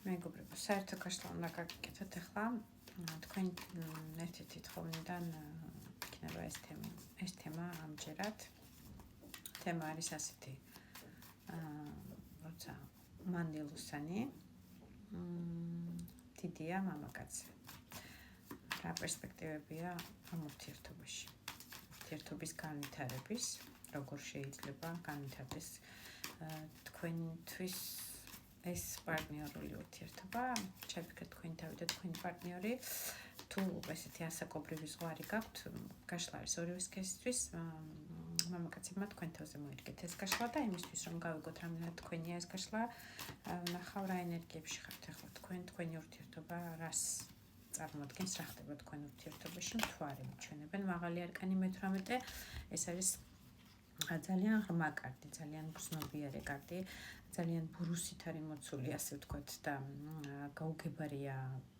მეგობრებო, საერთო გაშლა უნდა გაგიკეთოთ ახლა. თქვენ ერთ-ერთი თხოვნიდან იქნება ეს თემა ამჯერად. თემა არის ასეთი. როცა მანდილუსანი დიდია მამაკაცი. რა პერსპექტივებია ამ ურთიერთობაში? ურთიერთობის განვითარების, როგორ შეიძლება განვითარდეს თქვენთვის ეს პარტნიორული ურთიერთობა, შევფიქრეთ თქვენი თავი და თქვენი პარტნიორი, თუ ესეთი ასაკობრივი ზღვარი გაქვთ, გაშლა არის ორივე სქესისთვის, მამაკაცებმა თქვენ თავზე მოერგეთ ეს გაშლა და იმისთვის რომ გავიგოთ რამდენად თქვენია ეს გაშლა, ნახავ რა ენერგიებში ხართ ახლა თქვენი ურთიერთობა რას წარმოადგენს, რა ხდება თქვენ ურთიერთობაში, მთვარე მიჩვენებენ, მაღალი არკანი მე-18, ეს არის ძალიან ღრმა კარტი, ძალიან გრძნობიარე კარტი, ძალიან ბურუსით არის მოცული, ასე ვთქვათ და გაუგებარია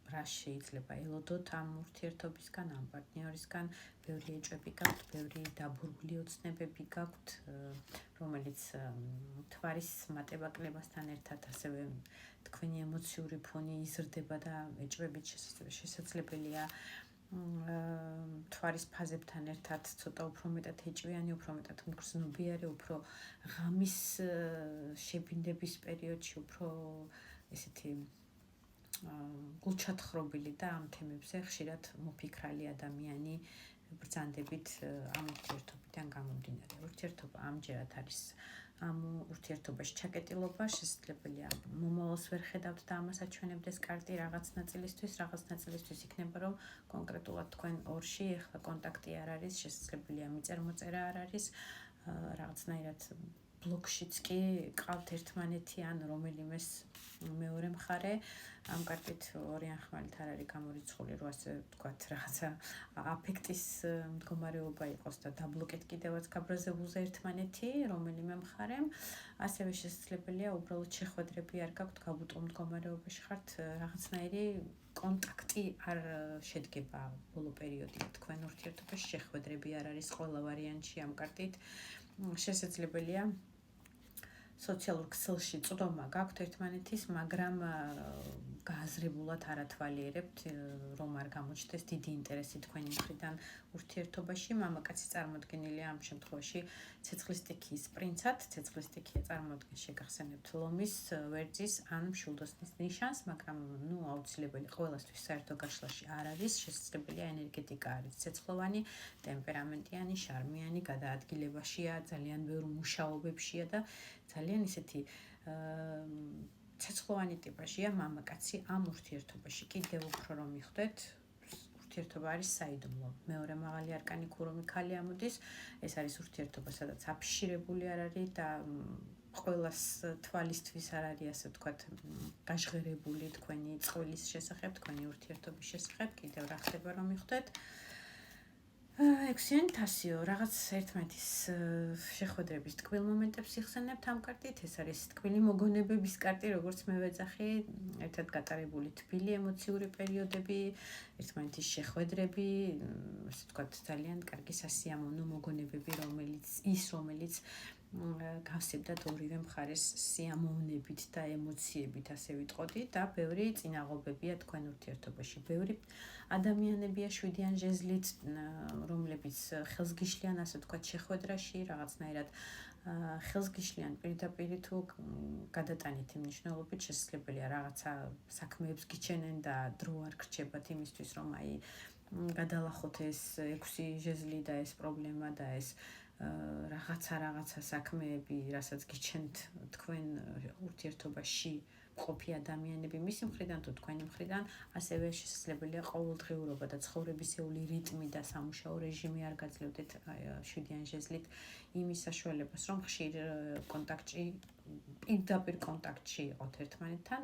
რა შეიძლება ელოდოთ ამ ურთიერთობისგან, ამ პარტნიორისგან, ბევრი ეჭვები გაქვთ, ბევრი დაბურული ოცნებები გაქვთ, რომელიც მთვარის მატება-კლებასთან ერთად ასევე თქვენი ემოციური ფონი იზრდება და ეჭვებით შესაძლებელია მთვარის ფაზებთან ერთად ცოტა უფრო მეტად ეჭვიანი, უფრო მეტად მგრძნობიარე, უფრო ღამის შებინდების პერიოდში უფრო ესეთი გულჩათხრობილი და ამ თემებზე ხშირად მოფიქრალი ადამიანი ბრძანდებით ამ ურთიერთობიდან გამომდინარე. ურთიერთობა ამჯერად არის ამ ურთიერთობაში ჩაკეტილობა, შესაძლებელია მომავალს ვერ ხედავთ და ამას აჩვენებდეს კარტი რაღაც ნაწილისთვის იქნება რომ კონკრეტულად თქვენ ორში ახლა კონტაქტი არ არის, შესაძლებელია მიწერ-მოწერა არ არის, რაღაცნაირად ბლოკშიც კი ყავთ ერთმანეთი ან რომელიმეს მეორე მხარე. ამ კარტით ორი ახმალით არ არის გამორიცხული, რომ ასე ვთქვათ, რაღაცა აფექტის მდგომარეობა იყოს და დაბლოკეთ კიდევაც გაბრაზებულზე ერთმანეთი, რომელიმე მხარემ. ასევე შესაძლებელია უბრალოდ შეხვედრები არ გაქვთ, გაბუტულ მდგომარეობაში ხართ, რაღაცნაირი კონტაქტი არ შედგება ბოლო პერიოდი თქვენ ურთიერთობაში, შეხვედრები არ არის ყველა ვარიანტში ამ კარტით. შესაძლებელია სოციალურ ქსელში წვდომა გაქვთ ერთმანეთის, მაგრამ გააზრებულად არ ათვალიერებთ, რომ არ გამოჩნდეს დიდი ინტერესი თქვენი მხრიდან ურთიერთობაში. მამაკაცი წარმოდგენილია ამ შემთხვევაში ცეცხლის სტიქიის პრინცად, ცეცხლის სტიქია წარმოადგენს შეგახსენებთ ლომის, ვერძის ან მშვილდოსნის ნიშანს, მაგრამ აუცილებელი ყველასთვის საერთო გაშლაში არ არის, შესაძლებელია ენერგეტიკა არის ცეცხლოვანი, ტემპერამენტიანი, შარმიანი, გადაადგილებაშია, ძალიან ბევრ მუშაობებშია და ძალიან ისეთი ცეცხლოვანი ტიპაშია მამაკაცი ამ ურთიერთობაში. კიდევ უფრო რომ მიხვდეთ, ურთიერთობა არის საიდუმლო. მეორე მაღალი არკანი ქურუმი ქალი ამოდის, ეს არის ურთიერთობა, სადაც აფიშირებული არ არის და ყველას თვალისთვის არ არის, ასე ვთქვათ, გაჟღერებული თქვენი წყვილის შესახებ, თქვენი ურთიერთობის შესახებ. კიდევ რა ხდება რომ მიხვდეთ? ექვსიანი თასიო, რაღაც ერთმანეთის შეხვედრების ტკბილ მომენტებს იხსენებთ ამ კარტით, ეს არის ტკბილი მოგონებების კარტი, როგორც მე ვეძახი, ერთად გატარებული თბილი ემოციური პერიოდები, ერთმანეთის შეხვედრები, ასე ვთქვათ, ძალიან კარგი სასიამოვნო მოგონებები, რომელიც გავსებდათ ორივე მხარეს სიამოვნებით და ემოციებით, ასე ვიტყოდი და ბევრი წინაღობებია თქვენ ურთიერთობაში. ბევრი ადამიანებია შვიდიან ჟეზლით, რომლებიც ხელს გიშლიან, ასე ვთქვათ, შეხვედრაში, რაღაცნაირად ხელს გიშლიან პირდაპირ თუ გადატანითი მნიშვნელობით, შესაძლებელია რაღაცა საქმეებს გიჩენენ და დრო არ გრჩებათ იმისთვის, რომ გადალახოთ ეს 6 ჟეზლი და ეს პრობლემა და ეს რაღაცა საქმეები, რასაც გიჩენთ თქვენ ურთიერთობაში მყოფი ადამიანები მისი მხრიდან თუ თქვენი მხრიდან, ასევე შესაძლებელია ყოველდღიურობა და ცხოვრებისეული რიტმი და სამუშაო რეჟიმი არ გაძლევდეთ შვიდიან ჟეზლით იმის საშუალებას, რომ ხშირ კონტაქტში, პირდაპირ კონტაქტში იყოთ ერთმანეთთან,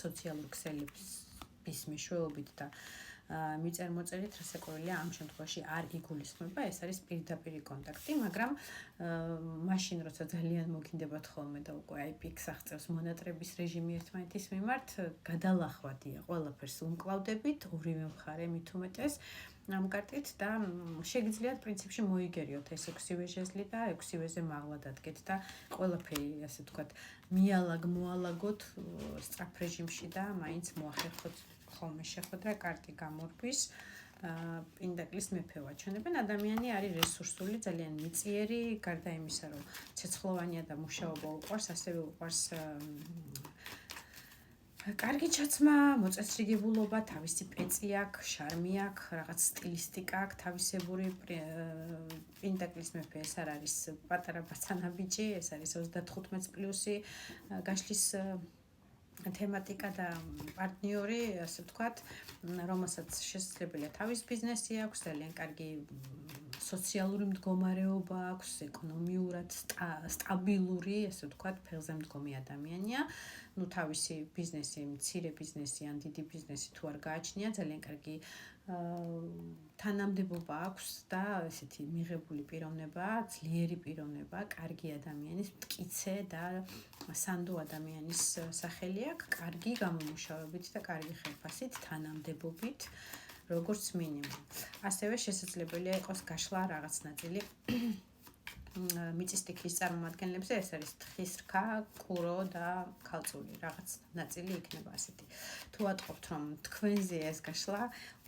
სოციალურ ქსელების მეშვეობით და მიწერ-მოწერით რასაკვირველია ამ შემთხვევაში არ იგულისხმება, ეს არის პირდაპირი კონტაქტი, მაგრამ მაშინ როცა ძალიან მოგინდებათ ხოლმე და უკვე აი პიკს აღწევს მონატრების რეჟიმი ერთმანეთის მიმართ, გადალახვადია, ყველაფერს უმკლავდებით, ორივე მხარე მით უმეტეს ამ კარტით და შეგიძლიათ პრინციპში მოიგერიოთ ეს 6-ვე ჟეზლი და 6-ვეზე მაღლა დადგეთ და ყველაფერი ასე ვთქვათ მოალაგოთ სწრაფ რეჟიმში და მაინც მოახერხოთ ხოლმე შეხვედრა კარტი გამორბის პინდაკლის მეფე ვაჩვენებენ. ადამიანი არის რესურსული, ძალიან მიწიერი, გარდა იმისა, რომ ცეცხლოვანია და მუშაობა უყვარს, ასევე უყვარს კარგი ჩაცმა, მოწესრიგებულობა, თავისი პეწი აქვს, შარმი აქვს, რაღაც სტილისტიკა აქვს, თავისებური პინდაკლის მეფე ეს არ არის პატარა ბაცანაბიჭი, ეს არის 35 პლუსი გაშლის თემატიკა და პარტნიორი, ასე ვთქვათ, რომელსაც შესაძლებელია თავის ბიზნესი აქვს, ძალიან კარგი სოციალური მდგომარეობა აქვს, ეკონომიურად სტაბილური, ასე ვთქვათ, ფეხზე მდგომი ადამიანია. ნუ თავისი ბიზნესი, მცირე ბიზნესი ან დიდი ბიზნესი თუ არ გააჩნია, ძალიან კარგი თანამდებობა აქვს და ესეთი მიღებული პიროვნება, ძლიერი პიროვნება, კარგი ადამიანის, მტკიცე და სანდო ადამიანის სახელი აქვს, კარგი გამომუშავებით და კარგი ხელფასით, თანამდებობით, როგორც მინიმუმ. ასევე შესაძლებელია იყოს გაშლა რაღაც ნაწილი მიწისტიქის წარმომადგენლებზე, ეს არის თხის რქა, კურო და ქალწული, რაღაც ნაწილი იქნება ასეთი. თუ ატყობთ, რომ თქვენზე ეს გაშლა,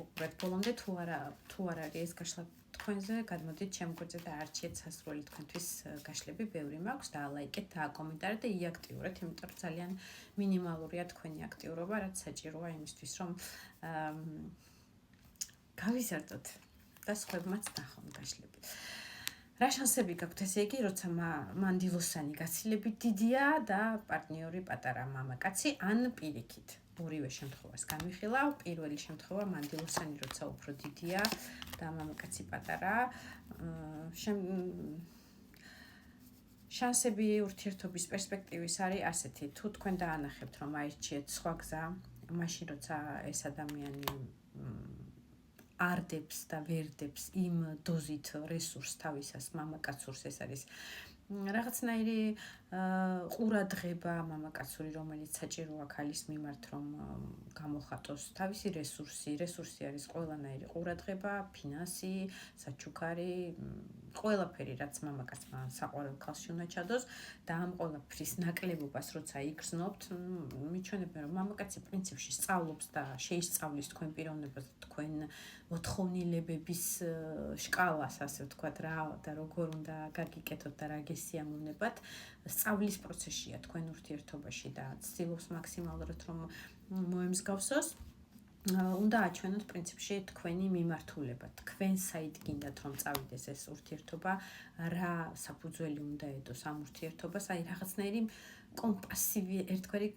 უყურეთ ბოლომდე, თუ არ არის ეს გაშლა თქვენზე, გადმოდით ჩემ გვერდზე და არჩიეთ სასურველი თქვენთვის გაშლები, ბევრი მაქვს, დაალაიკეთ, დააკომენტარეთ და იაქტიურეთ, იმიტომ რომ ძალიან მინიმალურია თქვენი აქტიურობა, რაც საჭიროა იმისთვის, რომ გავიზარდოთ და სხვებმაც ნახონ გაშლები. რა შანსები გაქვთ, ესე იგი, როცა მანდილოსანი გაცილებით დიდია და პარტნიორი პატარა მამაკაცი ან პირიქით. ორივე შემთხვევას გამიხილავ, პირველი შემთხვევა მანდილოსანი როცა უფრო დიდია და მამაკაცი პატარა. შანსები ურთიერთობის პერსპექტივის არის ასეთი, თუ თქვენ დაანახებთ, რომ აირჩიეთ სხვა გზა, მაშინ როცა ეს ადამიანი არდებს და ვერდებს იმ დოზით რესურს თავისას მამაკაცურს, ეს არის რაღაცნაირი ყურადღება მამაკაცური, რომელიც საჭიროა ქალის მიმართ, რომ გამოხატოს თავისი რესურსი არის ყველანაირი ყურადღება, ფინანსი, საჩუქარი, ყველაფერი, რაც მამაკაცმა საყვარელ ქალში უნდა ჩადოს და ამ ყველაფრის ნაკლებობას როცა იგრძნობთ, მიჩვენებენ, რომ მამაკაცი პრინციპში სწავლობს და შეისწავლის თქვენ პიროვნებას, თქვენ მოთხოვნილებების შკალას, ასე ვთქვათ, რა და როგორ უნდა გაგიკეთოთ და რა გესიამოვნებათ, სწავლის პროცესია თქვენ ურთიერთობაში და ცდილობს მაქსიმალურად რომ მოემსგავსოს. უნდა აჩვენოთ პრინციპში თქვენი მიმართულება, თქვენ საით გინდათ რომ წავიდეს ეს ურთიერთობა, რა საფუძველი უნდა ედოს ამ ურთიერთობას, აი რაღაცნაირი კომპასივი, ერთგვარი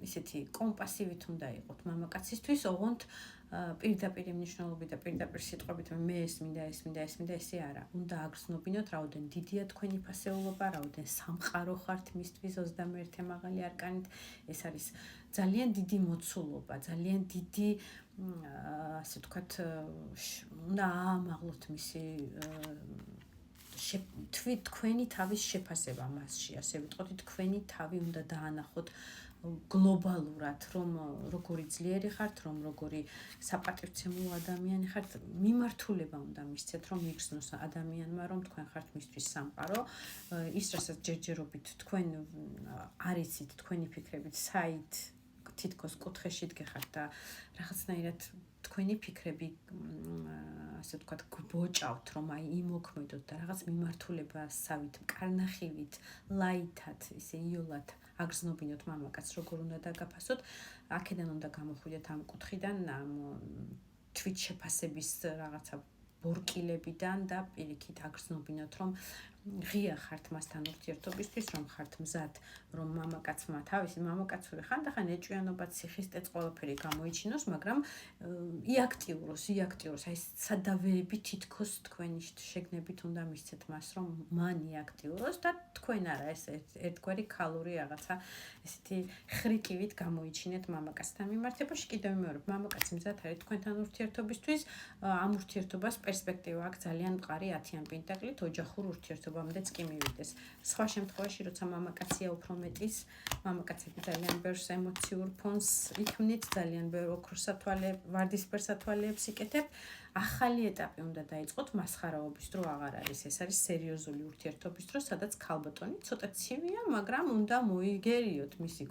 ისეთი კომპასივით უნდა იყოთ მამაკაცისთვის, ოღონდ პირდაპირ მნიშვნელობით და პირდაპირ სიტყვებით მე ეს მინდა, ესე არა. უნდა აგრძნობინოთ, რაოდენ დიდია თქვენი ფასეულობა, რაოდენ სამყარო ხართ მისთვის 21 მაღალი არკანით. ეს არის ძალიან დიდი მოცულობა, ძალიან დიდი, ასე ვთქვათ, უნდა აამაღლოთ მისი თქვენი თავის შეფასება მასში, ასე ვიტყოდი, თქვენი თავი უნდა დაანახოთ გლობალურად, რომ როგორი ძლიერი ხართ, რომ როგორი საპატივცემულო ადამიანი ხართ, მიმართულება უნდა მისცეთ, რომ იგრძნოს ადამიანმა, რომ თქვენ ხართ მისთვის სამყარო, ის რასაც ჯერჯერობით თქვენ არიცით, თქვენი ფიქრებით საით თითქოს კუთხეში დგეხართ და რაღაცნაირად თქვენი ფიქრები, ასე ვთქვათ, გვბოჭავთ, რომ აი იმოქმედოთ და რაღაც მიმართულებასავით, კარნახივით, ლაითად, ისე იოლად აგრძნობინოთ მამაკაცს, როგორ უნდა დაგაფასოთ, აქედან უნდა გამოხვიდეთ ამ კუთხიდან, ამ თვით შეფასების რაღაცა ბორკილებიდან და პირიქით აგრძნობინოთ, რომ ღია ხართ მასთან ურთიერთობისთვის, რომ ხართ მზად, რომ მამაკაცმა თავისი მამაკაცური ხანდახან ეჭვიანობაც, სიხისტეც ყველაფერი გამოიჩინოს, მაგრამ იაქტიუროს, აი სადავეები თითქოს თქვენი შეგნებით უნდა მისცეთ მას, რომ მან იაქტიუროს და თქვენ არა ეს ერთგვარი ქალური რაღაცა ესეთი ხრიკივით გამოიჩინეთ მამაკაცთან მიმართებაში. კიდევ ვიმეორებ, მამაკაცი მზად არის თქვენთან ურთიერთობისთვის, ამ ურთიერთობას პერსპექტივა აქვს ძალიან მყარი 10-იან პენტაკლით, ოჯახურ ურთიერთობამდეც კი მივიდეს. სხვა შემთხვევაში, როცა მამაკაცია უფრო მეტის, მამაკაცები ძალიან ბევრს ემოციურ ფონს იქმნით, ძალიან ბევრ ვარდისფერ სათვალეებს იკეთებ. ახალი ეტაპი უნდა დაიწყოთ მასხარაობის დრო აღარ არის. ეს არის სერიოზული ურთიერთობის დრო, სადაც ქალბატონი ცოტა ცივია, მაგრამ უნდა მოიგერიოთ მისი